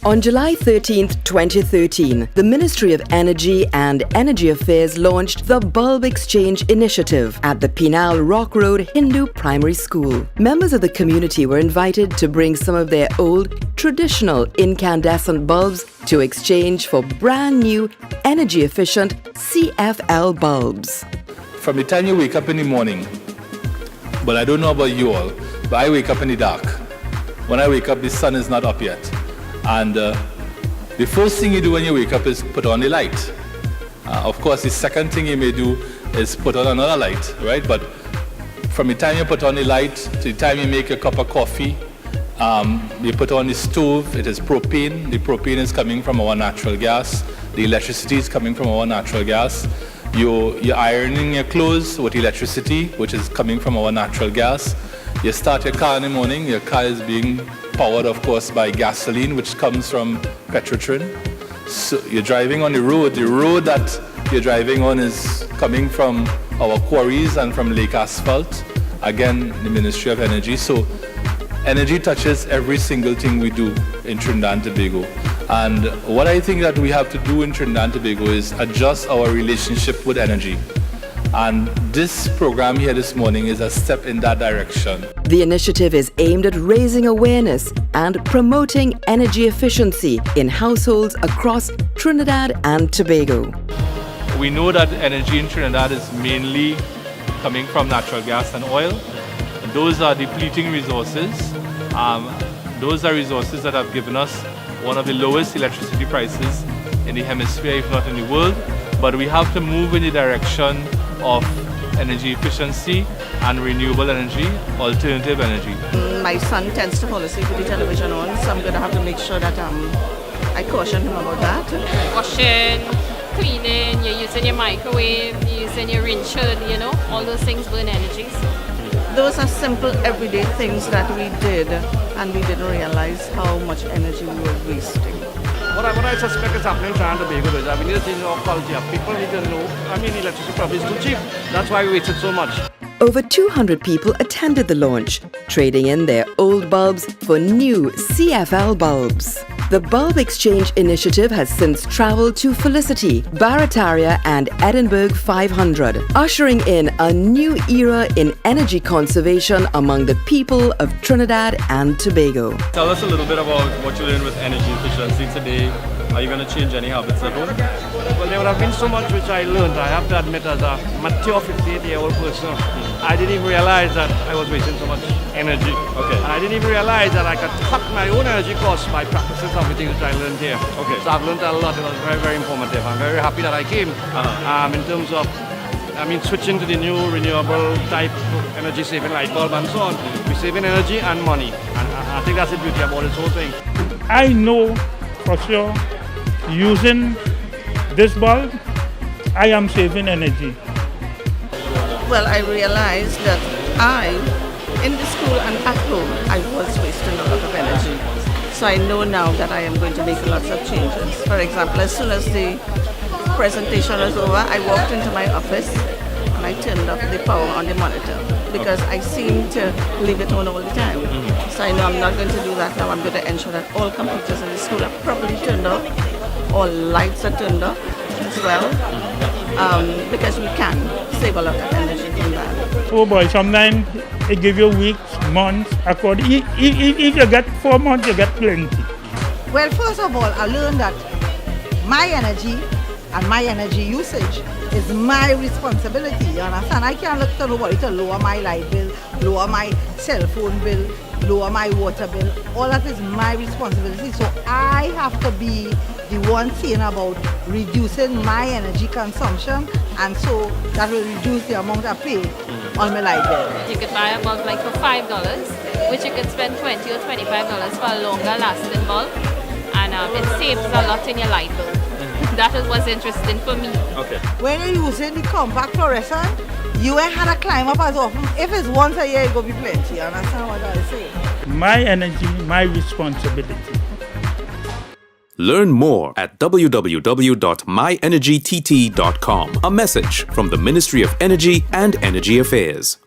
On July 13, 2013, the Ministry of Energy and Energy Affairs launched the Bulb Exchange initiative at the Penal Rock Road Hindu Primary School. Members of the community were invited to bring some of their old, traditional incandescent bulbs to exchange for brand new, energy-efficient CFL bulbs. From the time you wake up in the morning, but I don't know about you all, but I wake up in the dark. When I wake up, the sun is not up yet. And the first thing you do when you wake up is put on the light. Of course, the second thing you may do is put on another light, right? But from the time you put on the light to the time you make a cup of coffee, you put on the stove, it is propane. The propane is coming from our natural gas. The electricity is coming from our natural gas. You're ironing your clothes with electricity, which is coming from our natural gas. You start your car in the morning, your car is being powered, of course, by gasoline, which comes from petrotrin. So you're driving on the road that you're driving on is coming from our quarries and from lake asphalt. Again, the Ministry of Energy. So energy touches every single thing we do in Trinidad and Tobago. And what I think that we have to do in Trinidad and Tobago is adjust our relationship with energy. And this program here this morning is a step in that direction. The initiative is aimed at raising awareness and promoting energy efficiency in households across Trinidad and Tobago. We know that energy in Trinidad is mainly coming from natural gas and oil. Those are depleting resources. Those are resources that have given us one of the lowest electricity prices in the hemisphere, if not in the world. But we have to move in the direction of energy efficiency and renewable energy, alternative energy. My son tends to fall asleep with the television on, so I'm going to have to make sure that I caution him about that. Washing, cleaning, you're using your microwave, you're using your rindshield, all those things burn energy. Those are simple everyday things that we did, and we didn't realize how much energy we were wasting. What I suspect is happening in Trinidad and Tobago is that we need to change our culture. People need to know, electricity probably is too cheap. That's why we wasted so much. Over 200 people attended the launch, trading in their old bulbs for new CFL bulbs. The Bulb Exchange initiative has since travelled to Felicity, Barataria and Edinburgh 500, ushering in a new era in energy conservation among the people of Trinidad and Tobago. Tell us a little bit about what you learned with energy efficiency today. Are you going to change any habits at home? Well, there would have been so much which I learned. I have to admit, as a mature 58-year-old person, I didn't even realize that I was wasting so much energy. Okay. And I didn't even realize that I could cut my own energy costs by practicing some of the things which I learned here. Okay. So I've learned a lot. It was very, very informative. I'm very happy that I came. In terms of, switching to the new renewable type energy saving light bulb and so on. We're saving energy and money. And I think that's the beauty about this whole thing. I know for sure, using this bulb, I am saving energy. Well, I realized that in the school and at home, I was wasting a lot of energy. So I know now that I am going to make lots of changes. For example, as soon as the presentation was over, I walked into my office and I turned off the power on the monitor because I seem to leave it on all the time. So I know I'm not going to do that now. I'm going to ensure that all computers in the school are properly turned off, all lights are turned off as well, because we can save a lot of energy from that. Oh boy, sometimes it give you weeks, months, according. If you get 4 months, you get plenty. Well, first of all, I learned that my energy and my energy usage is my responsibility, you understand? I can't look to nobody to lower my light bill, lower my cell phone bill, lower my water bill. All that is my responsibility. So I have to be the one saying about reducing my energy consumption, and so that will reduce the amount I pay on my light bill. You could buy a bulb like for $5, which you could spend $20 or $25 for a longer lasting bulb, and it saves a lot in your light bill. That is what's interesting for me. Okay. When you're using the compact fluorescent, you ain't had to climb up as often. If it's once a year, it will be plenty. You understand what I say? My energy, my responsibility. Learn more at www.myenergytt.com. A message from the Ministry of Energy and Energy Affairs.